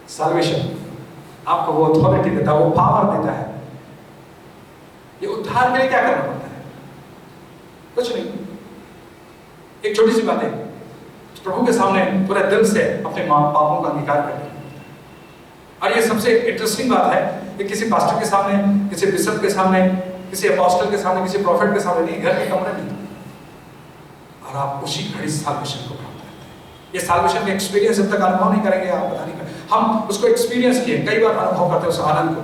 Solvation आपको वो authority देता है, वो पावर देता है। ये उद्धार के लिए क्या करना पड़ता है? कुछ नहीं, एक छोटी सी बात है, प्रभु के सामने पूरे दिल से अपने पापों का अंगीकार करना। और ये सबसे इंटरेस्टिंग बात है कि किसी पास्टर के सामने, किसी बिशप के सामने, किसी अपोस्टल के सामने, किसी प्रॉफिट के सामने नहीं, घर के कमरे में, और आप उसी घड़ी साल्वेशन को प्राप्त करते हैं। ये साल्वेशन का एक्सपीरियंस जब तक अनुभव नहीं करेंगे आप पता नहीं करेंगे। हम उसको एक्सपीरियंस किए, कई बार अनुभव करते हैं उस आनंद को,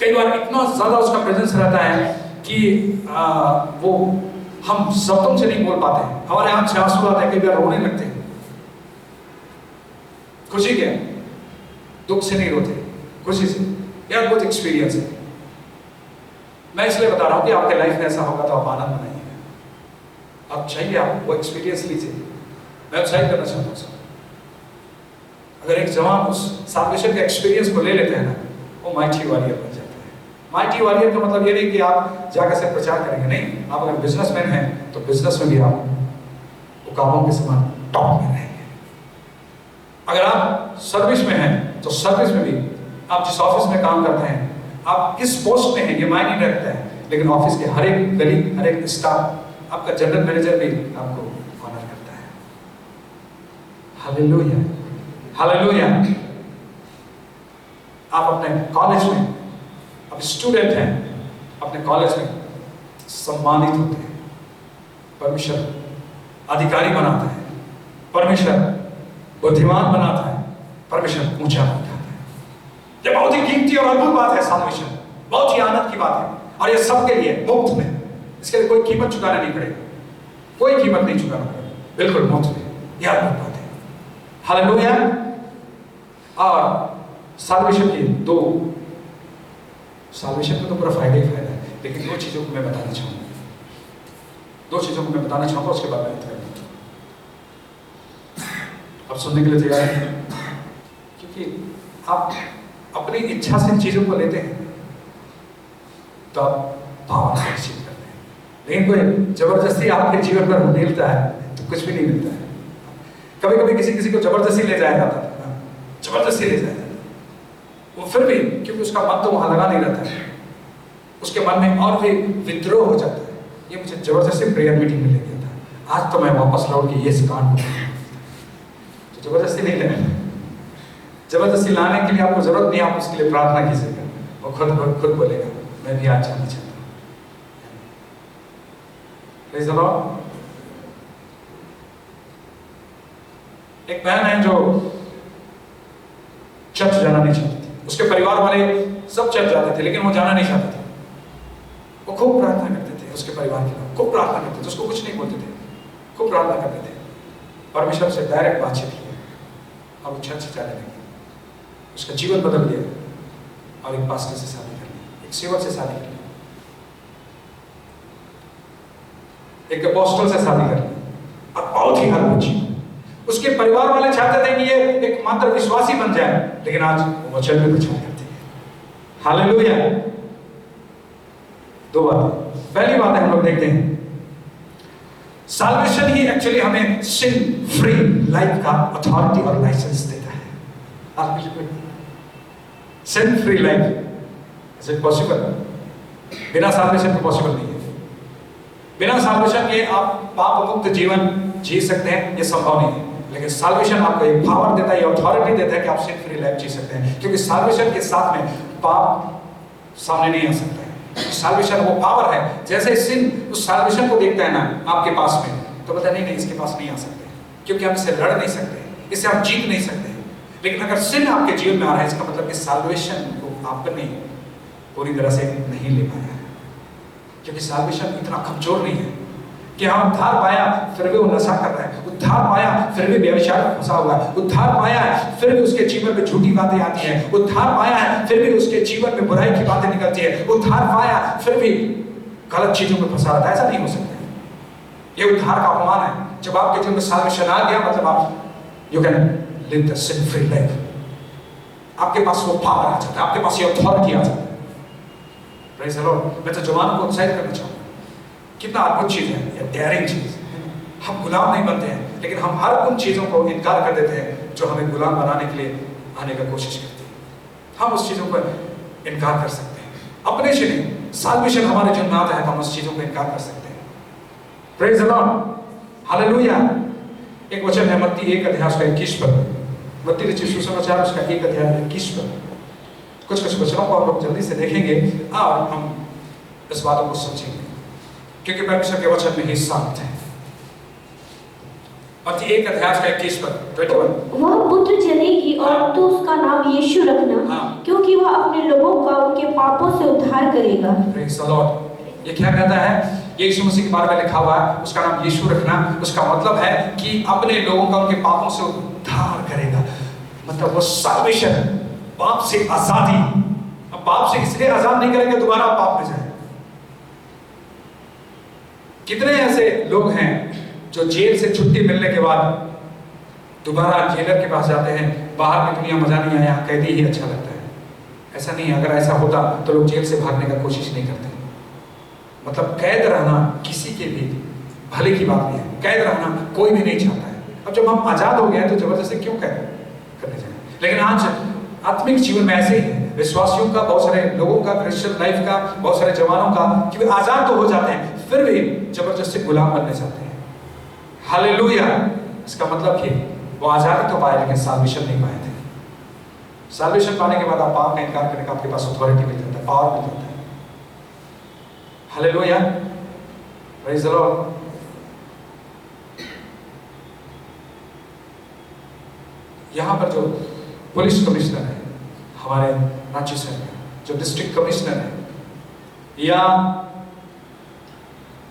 कई बार इतना ज्यादा उसका प्रेजेंस रहता है कि वो हम शब्दों से नहीं बोल पाते, हमारे आंख से आंसू आते हैं, कई बार रोने लगते हैं। खुशी के, दुख से नहीं रोते, खुशी से। यह बहुत एक्सपीरियंस है। मैं इसलिए बता रहा हूं कि आपके लाइफ में ऐसा होगा तो आप आनंद मनाइए। आप चाहिए, आप वो एक्सपीरियंस लीजिए। मैं उत्साहित करना चाहता हूं। अगर एक जवान उस साल्वेशन के एक्सपीरियंस को ले लेते हैं ना, वो माइटी वॉरियर बन जाता है। माइटी वॉरियर का मतलब ये नहीं कि आप जाकर से प्रचार करेंगे, नहीं। आप अगर बिजनेसमैन हैं तो बिजनेस में भी आप उकाबों के समान टॉप में रहेंगे। अगर आप सर्विस में हैं तो सर्विस में भी, आप जिस ऑफिस में काम करते हैं, आप किस पोस्ट में हैं ये मायने नहीं रखता है, लेकिन ऑफिस के हर एक गली, हर एक स्टाफ, आपका जनरल मैनेजर भी आपको ऑनर करता है। Hallelujah, hallelujah. आप अपने कॉलेज में, आप स्टूडेंट हैं, अपने कॉलेज में सम्मानित होते हैं। परमेश्वर अधिकारी बनाता है, परमेश्वर बुद्धिमान बनाता है, परमेश्वर ऊंचा बनाता है। ये बहुत ही कीमती और अद्भुत बात है साल्वेशन, बहुत ही आनंद की बात है। और ये सबके लिए मुफ्त में, इसके लिए कोई कीमत चुकाना नहीं पड़ेगा, कोई कीमत नहीं चुकाना पड़ेगा, बिल्कुल मुफ्त में। यह अद्भुत बात है। हालेलुया। और साल्वेशन के दो, साल्वेशन में तो पूरा फायदा ही फायदा है, लेकिन दो चीजों को मैं बताना चाहूंगा, दो चीजों को मैं बताना चाहूंगा, उसके बाद मैं करूंगा। अब सुनने के लिए तैयार हैं? क्योंकि आप अपनी इच्छा से चीजों को लेते हैं तो आप पावर अचीव करते हैं, लेकिन कोई जबरदस्ती आपके जीवन पर मिलता है तो कुछ भी नहीं मिलता है। कभी कभी किसी को जबरदस्ती ले जाया जाता है, जबरदस्ती ले जाया जाता है, वो फिर भी क्योंकि उसका मन तो वहां लगा नहीं रहता है, उसके मन में और भी विद्रोह हो जाता है। ये मुझे जबरदस्ती प्रेयर मीटिंग में ले गया था, आज तो मैं वापस लौट के ये कांड तो जबरदस्ती नहीं लेना। जबरदस्ती लाने के लिए आपको जरूरत नहीं, आप उसके लिए प्रार्थना कीजिएगा, वो खुद बोलेगा मैं भी आज जाना चाहता हूं। Praise the Lord. एक बहन है जो चर्च जाना नहीं चाहती थी, उसके परिवार वाले सब चर्च जाते थे लेकिन वो जाना नहीं चाहते थे। वो खूब प्रार्थना करते थे, उसके परिवार के लोग खूब प्रार्थना करते थे, उसको कुछ नहीं बोलते थे, खूब प्रार्थना करते थे, परमेश्वर से डायरेक्ट बातचीत की और वो चर्च जाने लगी। उसका जीवन बदल गया और एक पास्टर से शादी कर ली, एक सेवक से शादी कर ली, एक अपोस्टल से शादी कर ली, और बहुत ही अद्भुत जीवन। उसके परिवार वाले चाहते थे कि ये एक मात्र विश्वासी बन जाए, लेकिन आज वो वचन में प्रचार करती है। हालेलुया। दो बातें। पहली बात है हम लोग देखते हैं, साल्वेशन ही एक्चुअली हमें सिन फ्री लाइफ का अथॉरिटी और लाइसेंस देता है। आप बिल्कुल sin free life is it possible? बिना साल्वेशन के पॉसिबल नहीं है। बिना साल्वेशन के आप पाप मुक्त जीवन जी सकते हैं, ये संभव नहीं है। लेकिन साल्वेशन आपको एक पावर देता है, ये अथॉरिटी देता है कि आप सिन फ्री लाइफ जी सकते हैं, क्योंकि साल्वेशन के साथ में पाप सामने नहीं आ सकता है। साल्वेशन वो पावर है, जैसे सिन उस साल्वेशन को देखता है ना आपके पास में, तो पता नहीं इसके पास नहीं आ सकते, क्योंकि आप इससे लड़ नहीं सकते, इससे आप जीत नहीं सकते। लेकिन अगर सिन आपके जीवन में आ रहा है, इसका मतलब कि साल्वेशन को आपने पूरी तरह से नहीं ले पाया है, क्योंकि साल्वेशन इतना कमजोर नहीं है कि हाँ उद्धार पाया फिर भी वो नशा कर रहा है, उद्धार पाया फिर भी व्यभिचार में फंसा हुआ है, उद्धार पाया है फिर भी उसके जीवन में झूठी बातें आती हैं, उद्धार पाया है फिर भी उसके जीवन में बुराई की बातें निकलती है, उद्धार पाया फिर भी गलत चीजों में फंसा रहता है। ऐसा नहीं हो सकता। ये उद्धार का अपमान है। जब आपके जीवन में साल्वेशन आ गया, मतलब आप you can live the sin free life. आपके पास वो पावर आ जाता है, आपके पास ये अथॉरिटी आ जाता है। Praise the Lord. मैं तो जवानों को उत्साहित करना चाहूंगा, कितना अद्भुत चीज है, ये डेयरिंग चीज। हम गुलाम नहीं बनते हैं, लेकिन हम हर उन चीजों को इनकार कर देते हैं जो हमें गुलाम बनाने के लिए आने का कोशिश करती है। हम उस चीज़ों पर इनकार कर सकते हैं, अपने से नहीं। साल्वेशन हमारे जुम्मे आता है तो हम उस चीज़ों पर इनकार कर सकते हैं। Praise the Lord, hallelujah. एक वचन है मत्ती 1 अध्याय 21 पर, मत्ती रचित सुसमाचार उसका 1 अध्याय 21 पर। कुछ वचनों को हम लोग जल्दी से देखेंगे और हम इस बातों को समझेंगे, क्योंकि परमेश्वर के वचन में ही सामर्थ है। मत्ती 1 अध्याय 21 पर 21। वह पुत्र जनेगी और तू उसका नाम यीशु रखना, क्योंकि वह अपने लोगों का उनके पापों से उद्धार करेगा। Praise the Lord. ये क्या कहता है? यीशु मसीह के बारे में लिखा हुआ है, उसका नाम यीशु रखना। उसका मतलब है कि अपने लोगों का उनके पापों से उद्धार करेगा। मतलब वो साल्वेशन, पाप से आजादी। अब पाप से इसलिए आजाद नहीं करेंगे दोबारा पाप में जाए। कितने ऐसे लोग हैं जो जेल से छुट्टी मिलने के बाद दोबारा जेलर के पास जाते हैं, बाहर की दुनिया मजा नहीं आया, कैदी ही अच्छा लगता है। ऐसा नहीं है। अगर ऐसा होता तो लोग जेल से भागने का कोशिश नहीं करते। मतलब कैद रहना किसी के भी भले की बात नहीं है। कैद रहना कोई भी नहीं चाहता है। अब जब हम आजाद हो गए तो जबरदस्ती क्यों कैद करने जाए? लेकिन आज आत्मिक जीवन में ऐसे ही है, विश्वासियों का, बहुत सारे लोगों का, क्रिश्चियन लाइफ का, बहुत सारे जवानों का, कि वे आजाद तो हो जाते हैं फिर भी जबरदस्ती गुलाम बनने चाहते हैं। हालेलुया। इसका मतलब कि वो आजादी तो पाए लेकिन साल्वेशन नहीं पाए थे। साल्वेशन पाने के बाद आप पाप का इनकार करने का आपके पास अथॉरिटी मिल जाता है, पावर मिल जाता है। Hallelujah, praise the Lord. यहाँ पर जो पुलिस कमिश्नर है हमारे राज्य शहर में, जो डिस्ट्रिक्ट कमिश्नर है या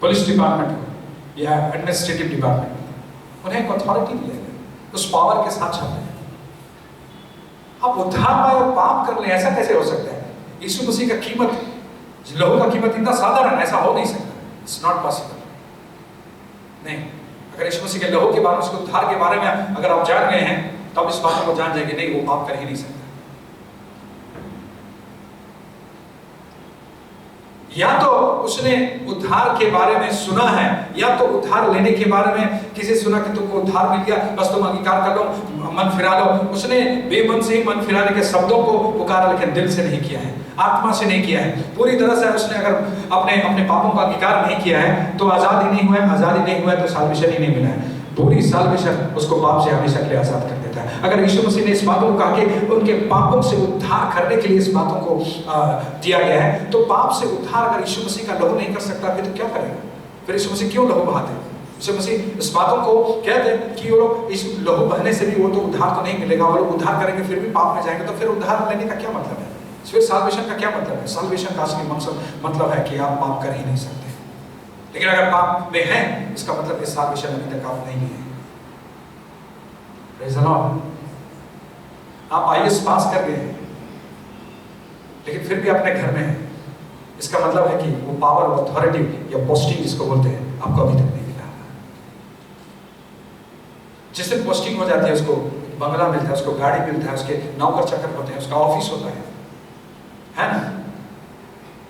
पुलिस डिपार्टमेंट हो या एडमिनिस्ट्रेटिव डिपार्टमेंट, उन्हें एक अथॉरिटी दी है, उस पावर के साथ चलते हैं। आप उद्धार पाए और पाप कर ले, ऐसा कैसे हो सकता है? यीशु मसीह का कीमत, लहू का कीमत इतना साधारण, ऐसा हो नहीं सकता। It's not possible. नहीं, अगर यीशु मसीह के लहू के बारे में, उसके उद्धार के बारे में अगर आप जान गए हैं तो आप इस बात को जान जाएंगे, नहीं, वो पाप कर ही नहीं सकता। या तो उसने उद्धार के बारे में सुना है, या तो उद्धार लेने के बारे में किसी सुना कि तुमको उद्धार मिल गया, बस तुम अंगीकार कर लो, मन फिरा लो। उसने बेमन से ही मन फिराने के शब्दों को पुकारा, लेकिन दिल से नहीं किया है, आत्मा से नहीं किया है, पूरी तरह से उसने अगर अपने अपने पापों का अंगीकार नहीं किया है तो आजादी नहीं हुआ है। आजादी नहीं हुआ है तो साल्वेशन ही नहीं मिला है। पूरी साल्वेशन उसको पाप से हमेशा के लिए आजाद कर देता है। अगर यीशु मसीह ने इस बातों को कहा कि उनके पापों से उद्धार करने के लिए इस बातों को दिया गया है, तो पाप से उद्धार अगर यीशु मसीह का लहू नहीं कर सकता फिर तो क्या करेगा? फिर यीशु मसीह क्यों लहू बहाते? यीशु मसीह इस बातों को कहते हैं कि वो लोग इस लहू बहने से भी वो तो उद्धार तो नहीं मिलेगा, वो लोग उद्धार करेंगे फिर भी पाप में जाएंगे, तो फिर उद्धार लेने का क्या मतलब है? फिर साल्वेशन का क्या मतलब है? साल्वेशन का असली मतलब है कि आप पाप कर ही नहीं सकते। लेकिन अगर पाप में है, इसका मतलब इस साल्वेशन अभी तक आप नहीं है। Praise the Lord. आप आईएएस पास कर गए हैं लेकिन फिर भी अपने घर में हैं, इसका मतलब है कि वो पावर और अथॉरिटी या पोस्टिंग जिसको बोलते हैं आपको अभी तक नहीं मिला। जिस दिन पोस्टिंग हो जाती है उसको बंगला मिलता है, उसको गाड़ी मिलता है, उसके नौकर चाकर होते हैं, उसका ऑफिस होता है ना?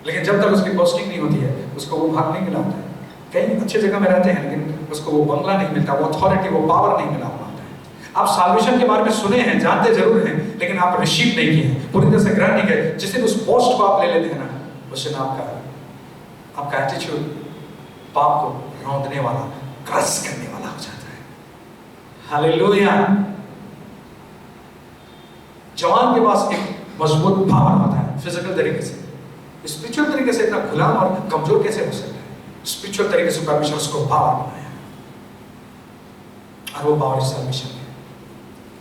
लेकिन जब तक उसकी पोस्टिंग नहीं होती है उसको वो भाग नहीं मिला होता है। कई अच्छे जगह में रहते हैं लेकिन उसको वो बंगला नहीं मिलता, वो अथॉरिटी, वो पावर नहीं मिला होता है। आप साल्वेशन के बारे में सुने हैं, जानते जरूर हैं, लेकिन आप रिसीव नहीं किए हैं, पूरी तरह से ग्रहण नहीं किए। जिस दिन उस पोस्ट को आप ले लेते हैं ना, उस दिन आपका एटीट्यूड पाप को रौंदने वाला, क्रश करने वाला हो जाता है। हालेलुया। जवान के पास एक मजबूत पावर होता है फिजिकल तरीके से, स्पिरिचुअल तरीके से इतना गुलाम और कमजोर कैसे हो सकता है? स्पिरिचुअल तरीके से परमेश्वर उसको पावर बनाया और वो पावर साल्वेशन है।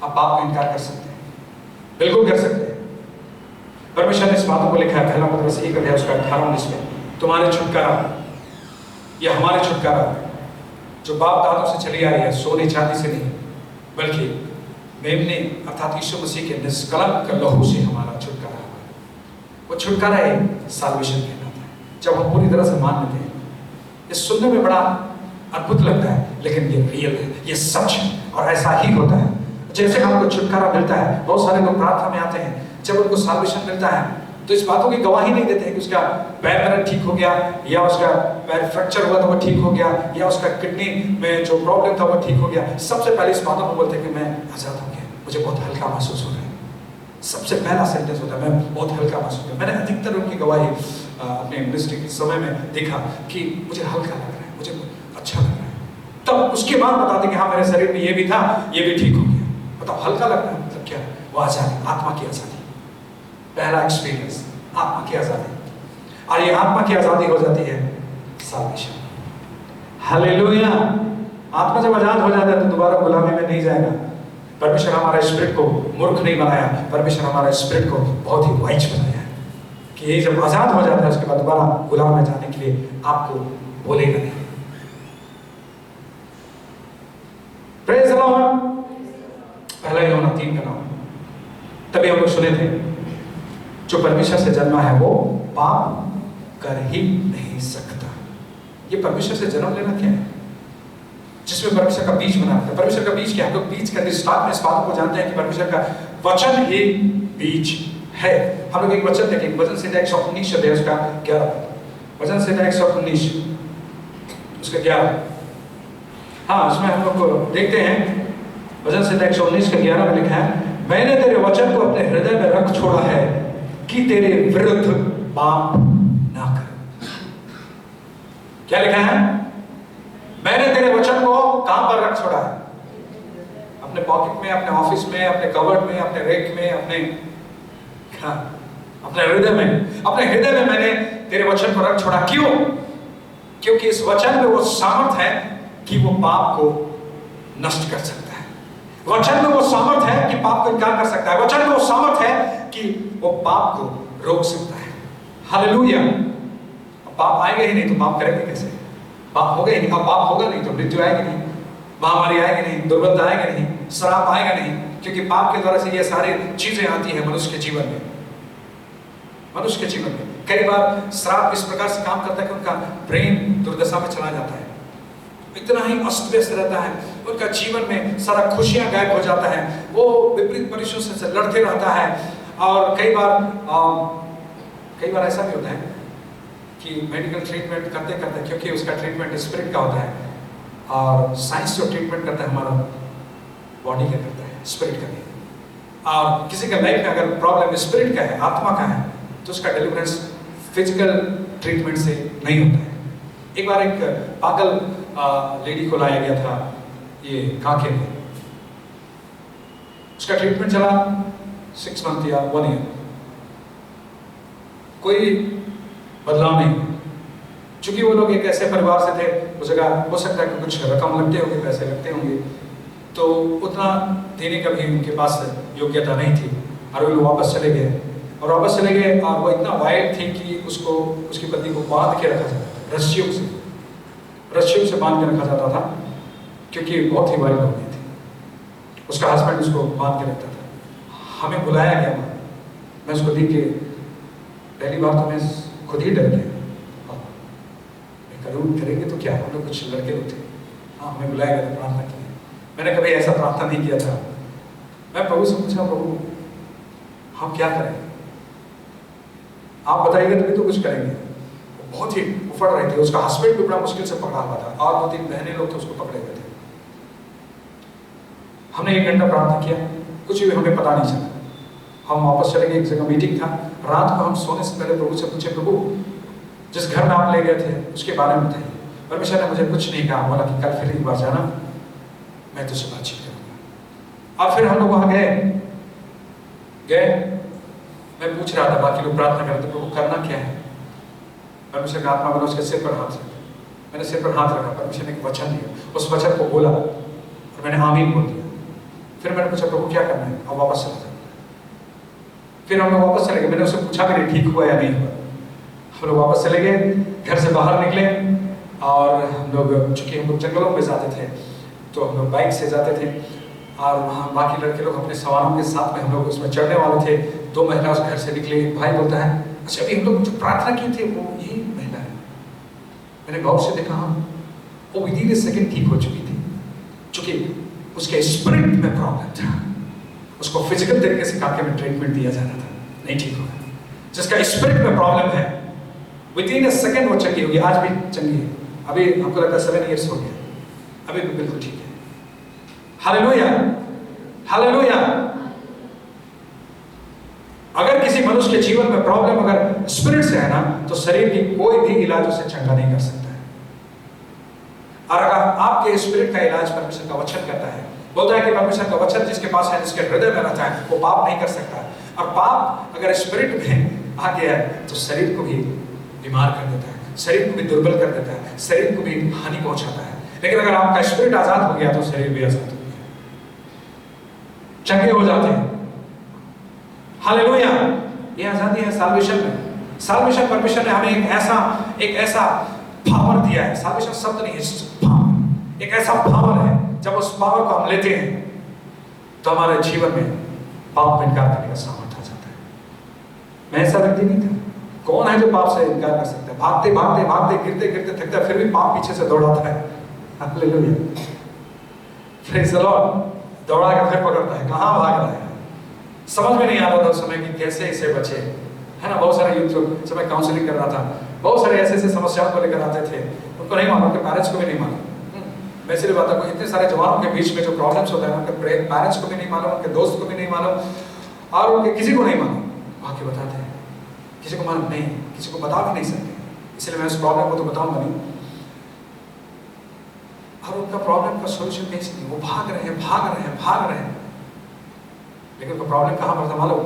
आप पाप का इनकार कर सकते हैं, बिल्कुल कर सकते हैं। परमेश्वर ने इस बातों को लिखा है, पहला पत्रस 1 अध्याय उसका 18-19 में, तुम्हारे छुटकारा या हमारे छुटकारा जो बाप दादों से चली आ रही है, सोने चांदी से नहीं बल्कि मेमने अर्थात यीशु मसीह के निष्कलंक लहू से हमारा छुटकारा हुआ। वो छुटकारा है साल्वेशन कहलाता है। जब हम पूरी तरह से मान लेते हैं, ये सुनने में बड़ा अद्भुत लगता है लेकिन ये रियल है, ये सच है और ऐसा ही होता है। जैसे हमको छुटकारा मिलता है, बहुत सारे लोग प्रार्थना में आते हैं, जब उनको साल्वेशन मिलता है तो इस बातों की गवाही नहीं देते हैं कि उसका पैर ठीक हो गया, या उसका पैर फ्रैक्चर हुआ था वो ठीक हो गया, या उसका किडनी में जो प्रॉब्लम था वो ठीक हो गया। सबसे पहले इस बातों को बोलते हैं कि मैं आजाद हो गया, मुझे बहुत हल्का महसूस हो रहा है। सबसे पहला सेंटेंस होता है, मैं बहुत हल्का महसूस किया। मैंने अधिकतर उनकी गवाही अपने मिनिस्ट्री के समय में देखा कि मुझे हल्का लग रहा है, मुझे अच्छा लग रहा है। तब उसके बाद बताते कि हाँ मेरे शरीर में ये भी था, ये भी ठीक हो गया। बताओ हल्का लग रहा है मतलब क्या? वो आजादी, आत्मा की आजादी, पहला एक्सपीरियंस, आत्मा की आजादी। और ये आत्मा की आजादी हो जाती है साल्वेशन। हालेलुया। आत्मा जब आजाद हो जाता है तो दोबारा गुलामी में नहीं जाएगा। परमेश्वर हमारा स्पिरिट को मूर्ख नहीं बनाया, परमेश्वर हमारा स्पिरिट को बहुत ही वाइज बनाया है कि ये जब आजाद हो जाता है उसके बाद दोबारा गुलाम में जाने के लिए आपको बोलेगा नहीं। Praise the Lord. पहला यूहन्ना 3 का नाम, तभी हम लोग सुने थे जो परमेश्वर से जन्मा है वो पाप कर ही नहीं सकता। ये परमेश्वर से जन्म लेना क्या है? जिसमें परमेश्वर का बीज बना है। परमेश्वर का बीज क्या है? हम लोग बीज का स्टार्ट में इस बात को जानते हैं कि परमेश्वर का वचन ही बीज है। हम लोग एक वचन देखेंगे, वचन संहिता 119 अध्याय उसका 11, वचन संहिता 119 उसका 11। हाँ, उसमें हम लोग देखते हैं वचन संहिता 119 का 11 में लिखा है, मैंने तेरे वचन को अपने हृदय में रख छोड़ा है कि तेरे विरुद्ध पाप ना कर। क्या लिखा है? मैंने तेरे वचन को कहां पर रख छोड़ा है? अपने पॉकेट में, अपने ऑफिस में, अपने कवर्ड में, अपने रेक में, अपने हृदय में। अपने हृदय में मैंने तेरे वचन को रख छोड़ा। क्यों? क्योंकि इस वचन में वो सामर्थ है कि वो पाप को नष्ट कर सकता है। वचन में वो सामर्थ है कि पाप को इनकार कर सकता है। वचन में वो सामर्थ है कि वो पाप को रोक सकता है। हालेलुया। पाप आएगा ही नहीं तो पाप करेंगे कैसे? पाप होगा ही नहीं। अब पाप होगा नहीं तो मृत्यु आएगी नहीं, महामारी आएगी नहीं, दुर्बलता आएगा नहीं, श्राप आएगा नहीं, क्योंकि पाप के द्वारा से ये सारी चीजें आती हैं मनुष्य के जीवन में। मनुष्य के जीवन में कई बार श्राप इस प्रकार से काम करता है कि उनका ब्रेन दुर्दशा में चला जाता है, इतना ही अस्त व्यस्त रहता है, उनका जीवन में सारा खुशियां गायब हो जाता है, वो विपरीत परिस्थितियों से लड़ते रहता है। और कई बार ऐसा भी होता है कि मेडिकल ट्रीटमेंट करते करते, क्योंकि उसका ट्रीटमेंट स्पिरिट का होता है और साइंस जो ट्रीटमेंट करता है हमारा बॉडी का करता है, स्पिरिट का नहीं। और किसी का लाइफ में अगर प्रॉब्लम स्पिरिट का है, आत्मा का है, तो उसका डिलीवरेंस फिजिकल ट्रीटमेंट से नहीं होता है। एक बार एक पागल लेडी को लाया गया था ये कांके में, उसका ट्रीटमेंट चला 6 मंथ या 1 ईयर, कोई बदलाव नहीं। चूंकि वो लोग एक ऐसे परिवार से थे, उस जगह हो सकता है कि कुछ रकम लगते होंगे, पैसे लगते होंगे, तो उतना देने का भी उनके पास योग्यता नहीं थी और वो लोग वापस चले गए। और वापस चले गए और वो इतना वाइल्ड थी कि उसको, उसकी पत्नी को बांध के रखा जाता था, रस्सियों से बांध के रखा जाता था, क्योंकि बहुत ही वाइल्ड हो गई थी। उसका हस्बैंड उसको बांध के रखता था। हमें बुलाया गया, मैं उसको देख के पहली बार तो मैं खुद ही डर गया, करूँ करेंगे तो क्या, हम लोग कुछ लड़के लोग थे। हाँ, हमें बुलाया गया था प्रार्थना के लिए। मैंने कभी ऐसा प्रार्थना नहीं किया था। मैं प्रभु से पूछा, प्रभु हम क्या करें, आप बताइएगा तभी तो कुछ करेंगे। बहुत ही उफड़ रही थी, उसका हस्बैंड भी बड़ा मुश्किल से पकड़ा हुआ था और 2-3 बहने लोग थे उसको पकड़े हुए थे। हमने 1 घंटा प्रार्थना किया, कुछ भी हमें पता नहीं चला। हम वापस चले गए, एक जगह मीटिंग था। रात को हम सोने से पहले प्रभु से पूछे, प्रभु जिस घर में आप ले गए थे उसके बारे में बताइए। परमेश्वर ने मुझे कुछ नहीं कहा, बोला कि कल फिर एक बार जाना, मैं तुझसे बातचीत करूंगा। और फिर हम लोग वहां गए, मैं पूछ रहा था, बाकी लोग प्रार्थना करते, प्रभु करना क्या है। परमेश्वर का आत्मा बोला उसके सिर पर हाथ रखा। मैंने सिर पर हाथ रखा, परमेश्वर ने एक वचन दिया, उस वचन को बोला और मैंने आमीन बोल दिया। फिर मैंने पूछा, प्रभु क्या करना है, अब वापस चला जाए। फिर हम लोग वापस चले गए, मैंने उससे पूछा कि ठीक हुआ या नहीं हुआ। हम लोग वापस चले गए, घर से बाहर निकले और हम लोग, चूंकि हम लोग जंगलों में जाते थे तो हम लोग बाइक से जाते थे और वहाँ बाकी लड़के लोग अपने सवारों के साथ में हम लोग उसमें चढ़ने वाले थे। 2 महिला उस घर से निकले। भाई बोलता है, अच्छा अभी हम लोग जो प्रार्थना की थी वो यही महिला है। मैंने गौर से देखा, वो विदिन ए सेकंड ठीक हो चुकी थी, चूंकि उसके स्पिरिट में प्रॉब्लम था। उसको फिजिकल तरीके से काके में ट्रीटमेंट दिया जाना था, नहीं ठीक होगा। जिसका स्पिरिट में प्रॉब्लम है विदिन ए सेकंड वो चंगी होगी। आज भी चंगी है, अभी हमको लगता है 7 इयर्स हो गया, अभी भी बिल्कुल ठीक है। Hallelujah, hallelujah. प्रॉब्लम अगर स्पिरिट से है ना, तो शरीर की कोई भी इलाज उसे चंगा नहीं कर सकता है। और अगर आपके स्पिरिट का इलाज परमेश्वर का वचन करता है, बोलता है कि परमेश्वर का वचन जिसके पास है, जिसके हृदय में रहता है, वो पाप नहीं कर सकता। और पाप अगर स्पिरिट में आ गया है तो शरीर को भी बीमार कर देता है, शरीर को भी दुर्बल कर देता है, शरीर को भी हानि पहुंचाता है। लेकिन अगर आपका स्पिरिट आजाद हो गया तो शरीर भी आजाद हो गया, चंगे हो जाते हैं। हालेलुया। ये आजादी है साल्वेशन में। साल्वेशन परमेश्वर ने हमें एक ऐसा पावर दिया है। साल्वेशन शब्द नहीं है, एक ऐसा पावर है, जब उस पावर को हम लेते हैं तो हमारे जीवन में पाप में इनकार करने का सामर्थ्य आ जाता है। मैं ऐसा व्यक्ति नहीं था। कौन है जो पाप से इनकार कर सकता है? भागते भागते भागते गिरते गिरते थकता है, फिर भी पाप पीछे से दौड़ाता है। Hallelujah, praise the Lord. दौड़ा के फिर पकड़ता है, कहाँ भाग रहा है? समझ में नहीं आ रहा था उस समय कि कैसे इसे बचे, है ना। बहुत सारे यूथ समय काउंसलिंग कर रहा था, बहुत सारे ऐसे समस्याओं को लेकर आते थे, उनको नहीं मालूम, उनके पेरेंट्स को भी नहीं मालूम। मैं सिर्फ बात को, इतने सारे जवानों के बीच में जो प्रॉब्लम्स होता है, उनके पेरेंट्स को भी नहीं मालूम, उनके दोस्त को भी नहीं मालूम, और उनके किसी को नहीं मालूम। आके बताते हैं, किसी को मालूम नहीं, किसी को बता भी नहीं सकते। इसलिए मैं इस प्रॉब्लम को तो बताऊंगा नहीं। और उनका प्रॉब्लम का सोल्यूशन कैसे नहीं, वो भाग रहे हैं भाग रहे हैं भाग रहे हैं, लेकिन उनका प्रॉब्लम कहाँ पर था मालूम?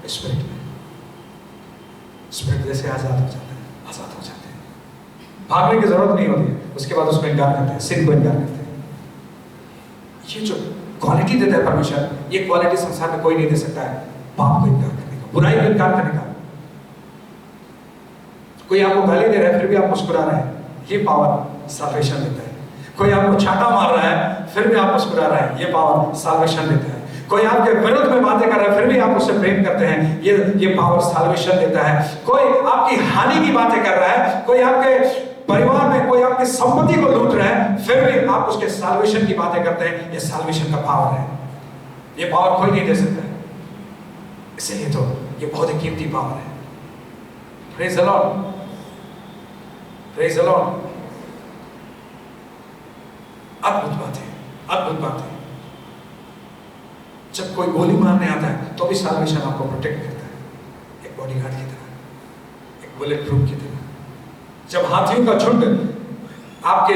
स्पिरिट में। स्पिरिट जैसे आजाद हो जाता है, आजाद हो जाते हैं, भागने की जरूरत नहीं होती है। उसके बाद उसको इनकार करते हैं, सिन को इनकार करते हैं। ये जो क्वालिटी देता है परमेश्वर, ये क्वालिटी संसार में कोई नहीं दे सकता है। पाप को इनकार करने का, बुराई को इनकार करने का। कोई आपको गाली दे रहा है फिर भी आप मुस्कुरा रहे हैं, ये पावर साल्वेशन देता है। कोई आपको छाता मार रहा है फिर भी आप मुस्कुरा रहे हैं, ये पावर साल्वेशन देता है। कोई आपके विरुद्ध में बातें कर रहा है फिर भी आप उससे प्रेम करते हैं, ये पावर साल्वेशन देता है। कोई आपकी हानि की बातें कर रहा है, कोई आपके परिवार में कोई आपकी संपत्ति को लूट रहा है, फिर भी आप उसके साल्वेशन की बातें करते हैं, ये साल्वेशन का पावर है। ये पावर कोई नहीं दे सकता है, इसलिए तो ये बहुत ही कीमती पावर है। Praise the Lord, praise the Lord. अद्भुत बात है, अद्भुत बात है। जब कोई गोली मारने आता है तो भी साल्वेशन आपको प्रोटेक्ट करता है, एक बॉडीगार्ड की तरह, एक बुलेट प्रूफ की तरह। जब हाथियों का झुंड आपके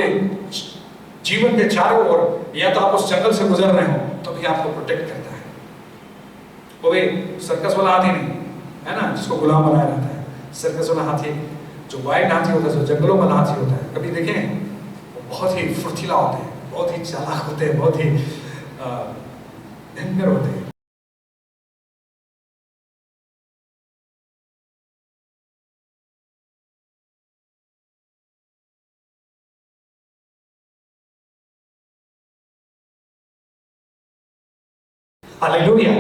जीवन के चारों ओर, या तो आप उस जंगल से गुजर रहे हो, तो भी आपको प्रोटेक्ट करता है। वो भी सर्कस वाला हाथी नहीं है ना, जिसको गुलाम बनाया जाता है। सर्कस वाला हाथी, जो वाइल्ड हाथी होता है, जो जंगलों वाला हाथी होता है, कभी देखें, वो बहुत ही फुर्तीला होते हैं, बहुत ही चालाक होते हैं, बहुत ही भयंकर होते हैं। हालेलुया।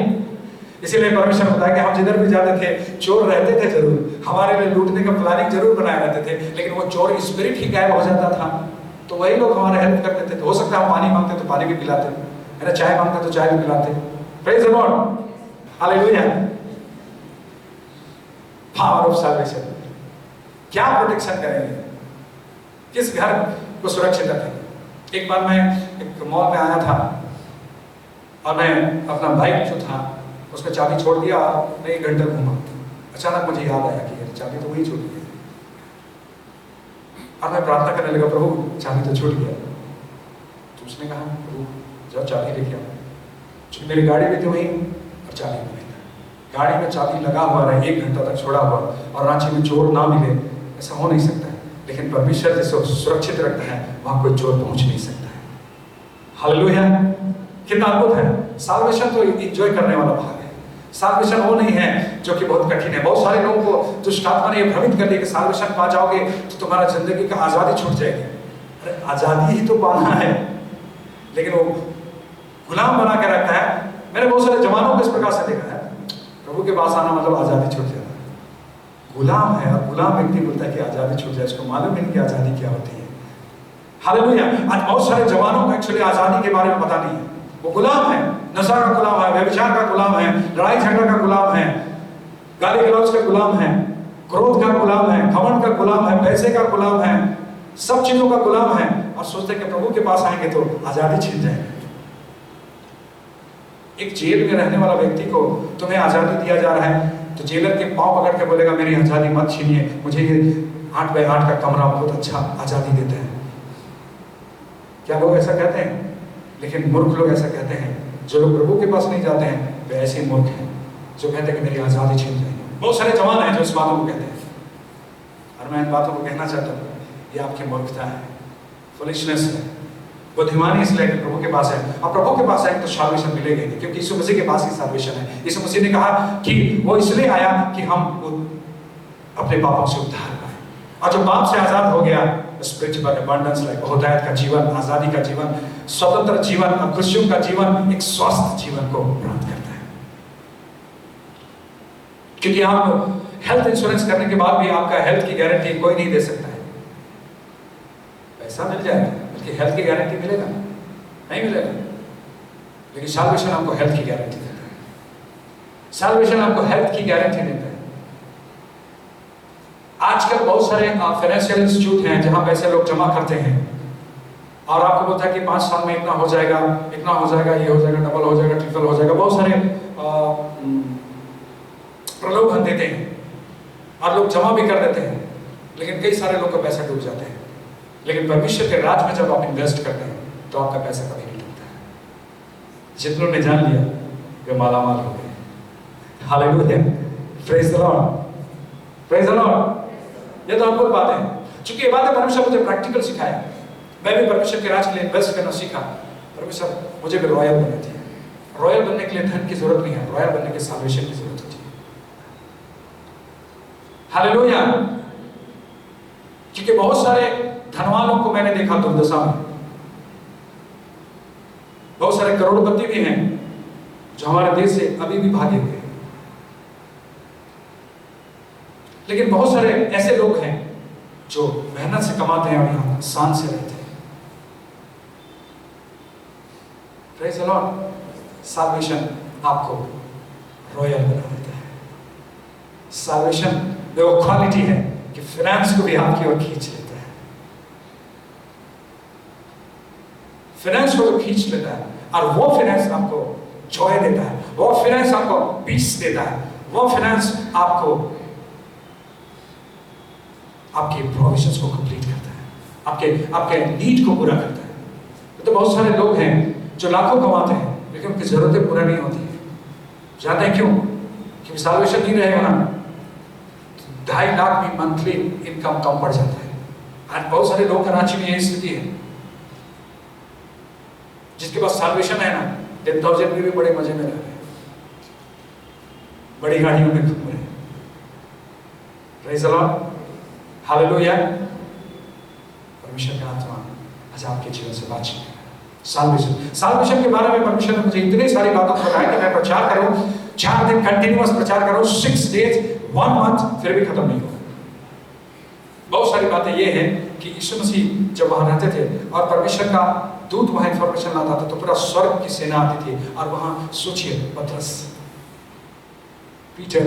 इसीलिए परमेश्वर बताया कि हम जिधर भी जाते थे, चोर रहते थे जरूर, हमारे लिए लूटने का प्लानिंग जरूर बनाए रहते थे, लेकिन वो चोर स्पिरिट ही गायब हो जाता था, तो वही लोग हमारे हेल्प करते थे। तो हो सकता है हम पानी मांगते तो पानी भी पिलाते, है ना, चाय मांगते तो चाय भी पिलाते। Praise the Lord, hallelujah. Power of salvation. क्या प्रोटेक्शन करेंगे, किस घर को सुरक्षित रखेंगे। एक बार मैं एक मॉल में आया था और मैं अपना बाइक जो था उसका चाबी छोड़ दिया, मैं 1 घंटा घूमा। अचानक मुझे याद आया कि चाबी तो वही छूट गई। और मैं प्रार्थना करने लगा, प्रभु चाबी तो छूट गया। तो उसने कहा, प्रभु जाओ चाबी लेके आओ। क्योंकि मेरी गाड़ी भी थी वहीं और चाबी भी नहीं था। गाड़ी में चाबी लगा हुआ रहा 1 घंटा तक छोड़ा हुआ, और रांची में चोर ना मिले, ऐसा हो नहीं सकता है। लेकिन परमेश्वर जिसे सुरक्षित रखता है वहां कोई चोर पहुंच नहीं सकता है। हालेलुया, कितना अद्भुत है। साल्वेशन तो एंजॉय करने वाला भाग है। साल्वेशन वो नहीं है जो कि बहुत कठिन है। बहुत सारे लोगों को दुष्ट आत्मा ने भ्रमित कर दिया कि साल्वेशन पा जाओगे तो तुम्हारा जिंदगी का आजादी छूट जाएगी। अरे आजादी ही तो पाना है, लेकिन वो गुलाम बना के रखता है। मैंने बहुत सारे जवानों को इस प्रकार से देखा है, प्रभु के पास आना मतलब आजादी छूट जाना है। गुलाम है, और गुलाम व्यक्ति बोलता है कि आजादी छूट जाए, इसको मालूम नहीं कि आजादी क्या होती है। हालेलुया। आज बहुत सारे जवानों को एक्चुअली आजादी के बारे में पता नहीं है। वो गुलाम है, नशा का गुलाम है, व्यभिचार का गुलाम है, लड़ाई झगड़ा का गुलाम है, गाली गलौज का गुलाम है, क्रोध का गुलाम है, घमंड का गुलाम है, पैसे का गुलाम है, सब चीजों का गुलाम है, और सोचते हैं कि प्रभु के पास आएंगे तो आजादी छिन जाएगी। एक जेल में रहने वाला व्यक्ति को तुम्हें आजादी दिया जा रहा है, तो जेलर के पाँव पकड़ के बोलेगा मेरी आज़ादी मत छीनिए, मुझे ये 8 बाई 8 का कमरा बहुत अच्छा आज़ादी देता है। क्या लोग ऐसा कहते हैं? लेकिन मूर्ख लोग ऐसा कहते हैं। जो लोग प्रभु के पास नहीं जाते हैं वे ऐसे मूर्ख हैं जो कहते हैं कि मेरी आज़ादी छीन जाएगी। बहुत सारे जवान हैं जो इस बातों को कहते हैं, और मैं इन बातों को कहना चाहता हूँ, ये आपकी मूर्खता है, फुलिशनेस है, बुद्धिमानी इसलिए कि प्रभु के पास है। और प्रभु के पास है तो साल्वेशन मिलेगी नहीं, क्योंकि यीशु मसीह के पास ही साल्वेशन है। यीशु मसीह ने कहा कि वो इसलिए आया कि हम अपने पापों से उद्धार पाए, और जो पाप से आजाद हो गया स्पिरिचुअल अबंडेंस लाइफ, बहुतायत का जीवन, आजादी का जीवन, स्वतंत्र जीवन और खुशियों का जीवन, एक स्वस्थ जीवन को प्राप्त करता है। क्योंकि आप हेल्थ इंश्योरेंस करने के बाद भी आपका हेल्थ की गारंटी कोई नहीं दे सकता है। पैसा मिल जाएगा, बल्कि हेल्थ की गारंटी मिलेगा नहीं मिलेगा। लेकिन साल्वेशन आपको हेल्थ की गारंटी देता है। साल्वेशन आपको हेल्थ की गारंटी देता है। आजकल बहुत सारे फाइनेंशियल इंस्टीट्यूट हैं जहां पैसे लोग जमा करते हैं और आपको बोलता है कि 5 साल में इतना हो जाएगा, इतना हो जाएगा, ये हो जाएगा, डबल हो जाएगा, ट्रिपल हो जाएगा। बहुत सारे प्रलोभन देते हैं और लोग जमा भी कर देते हैं, लेकिन कई सारे लोग का पैसा डूब जाते हैं। लेकिन परमेश्वर के राज में जब आप इन्वेस्ट करते हैं तो आपका पैसा कभी नहीं डूबता है। जितनों ने जान लिया वे मालामाल हो गए। Hallelujah, praise the Lord, praise the Lord. ये तो अद्भुत बात है। चूंकि ये बातें परमेश्वर मुझे प्रैक्टिकल सिखाया, मैं भी परमेश्वर के राज के लिए इन्वेस्ट करना सीखा। परमेश्वर मुझे भी रॉयल बनना चाहिए। रॉयल बनने के लिए धन की जरूरत नहीं है, रॉयल बनने के साल्वेशन की जरूरत होती है। हालेलुया। क्योंकि बहुत सारे धनवानों को मैंने देखा दुर्दशा में, बहुत सारे करोड़पति भी हैं जो हमारे देश से अभी भी भागे हुए हैं। लेकिन बहुत सारे ऐसे लोग हैं जो मेहनत से कमाते हैं और यहां शान से रहते हैं। Praise the Lord. साल्वेशन आपको रॉयल बना देता है। साल्वेशन में वो क्वालिटी है कि फाइनेंस को भी आपकी ओर खींच लेता है। फाइनेंस को तो खींच लेता है, और वो फाइनेंस आपको जॉय देता है, वो फाइनेंस आपको पीस देता है, वो फाइनेंस आपको आपके प्रोविजंस को कंप्लीट करता है, आपके नीड को पूरा करता है। तो बहुत सारे लोग हैं जो लाखों कमाते हैं लेकिन उनकी जरूरतें पूरा नहीं होती है। जानते हैं क्यों? क्योंकि साल्वेशन नहीं रहेगा ना, 2.5 लाख भी मंथली इनकम कम पड़ जाता है। आज बहुत सारे लोग कराची में यही स्थिति है। जिसके पास साल्वेशन है ना, 10,000 में भी बड़े मजे में रह रहे हैं, बड़ी गाड़ियों में घूम रहे हैं। Praise the Lord, hallelujah. परमेश्वर का आत्मा आज आपके जीवन से बातचीत कर रहा है। साल्वेशन के बारे में परमेश्वर ने मुझे इतनी सारी बातों को बताया कि मैं प्रचार करूं, 4 दिन कंटिन्यूअस प्रचार करूं, 6 डेज, 1 मंथ, फिर भी खत्म नहीं होगा। बहुत सारी बातें ये हैं कि यीशु मसीह जब वहां रहते थे और परमेश्वर का दूत वहां इंफॉर्मेशन लाता था तो पूरा स्वर्ग की सेना आती थी, और वहां सोचिए पतरस, पीटर,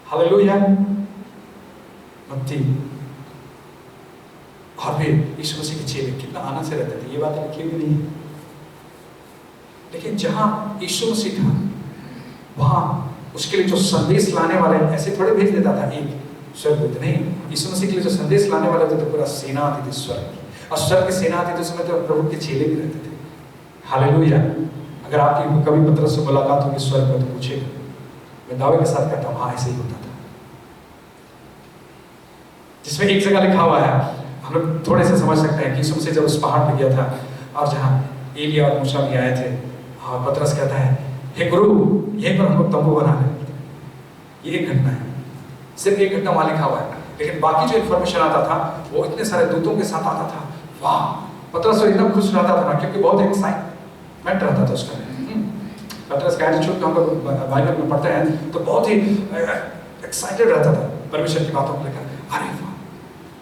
हालेलुया, मत्ती और भी यीशु मसीह के चेले कितना आनंद से रहते थे। ये बात लिखी भी नहीं है, लेकिन जहां यीशु मसीह था वहां उसके लिए जो संदेश लाने वाले ऐसे थोड़े भेज देता था एक स्वर्गदूत, नहीं, यीशु मसीह के लिए जो संदेश लाने वाले थे तो पूरा सेना आती थी स्वर्ग की, और स्वर्ग की सेना आती थी, उसमें तो प्रभु के चेले भी रहते थे। हालेलुया। अगर आपकी कभी पतरस से मुलाकात होगी स्वर्ग में तो पूछेगा, मैं दावे के साथ कहता हूँ हाँ ऐसे ही होता था। जिसमें एक जगह लिखा हुआ है, हम लोग थोड़े से समझ सकते हैं कि यीशु मसीह जब उस पहाड़ पर गया था और जहाँ एलिया और मूसा भी आए थे, और पतरस कहता है हे गुरु यहीं पर हम लोग तंबू बना लें। ये एक घटना है, सिर्फ एक घटना वहां लिखा हुआ है, लेकिन बाकी जो इन्फॉर्मेशन आता था वो इतने सारे दूतों के साथ आता था। वाह, पतरस तो एकदम खुश रहता था ना, क्योंकि बहुत एक्साइटमेंट रहता था उसका। पतरस का एटीट्यूड हम लोग बाइबल में पढ़ते हैं तो बहुत ही एक्साइटेड रहता था परमेश्वर की बातों को लेकर। अरे वाह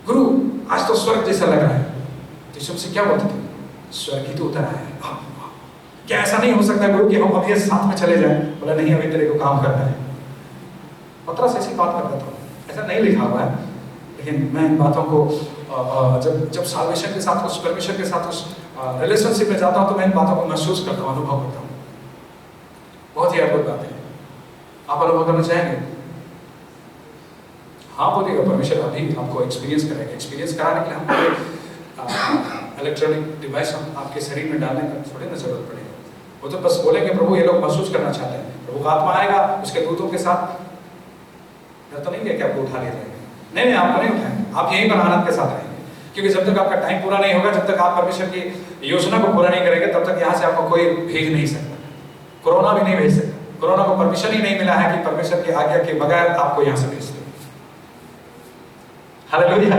गुरु, आज तो स्वर्ग जैसा लग रहा है। तो यीशु मसीह क्या बोलते थे? स्वर्ग ही तो उतर आया है। क्या ऐसा नहीं हो सकता गुरु कि हम अभी साथ में चले जाएं? बोला नहीं, अभी तेरे को काम करना है। पतरस ऐसी बात करता था, ऐसा नहीं लिखा हुआ है, लेकिन मैं इन बातों को जब साल्वेशन के साथ, उस परमेश्वर के साथ उस रिलेशनशिप में जाता हूँ तो मैं इन बातों को महसूस करता हूँ, अनुभव करता हूँ। बहुत ही अद्भुत बात है। आप अनुभव करना चाहेंगे? हाँ बोलिएगा, परमेश्वर अभी आपको एक्सपीरियंस करेंगे। एक्सपीरियंस कराने के लिए हमको इलेक्ट्रॉनिक डिवाइस हम आपके शरीर में डालने का थोड़ी ना जरूरत पड़ेगी। वो तो बस बोलेंगे प्रभु ये लोग महसूस करना चाहते हैं, प्रभु का आत्मा आएगा उसके दूतों के साथ। डर तो नहीं है कि आपको उठा ले जाएंगे? नहीं, आपको नहीं उठाएंगे, आप यहीं पर आनंद के साथ रहेंगे। क्योंकि जब तक आपका टाइम पूरा नहीं होगा, जब तक आप परमेश्वर की योजना को पूरा नहीं करेंगे, तब तक यहाँ से आपको कोई भेज नहीं सकता। कोरोना भी नहीं भेज सकता। कोरोना को परमिशन ही नहीं मिला है कि परमेश्वर की आज्ञा के बगैर आपको यहाँ से भेज दे। हालेलुया।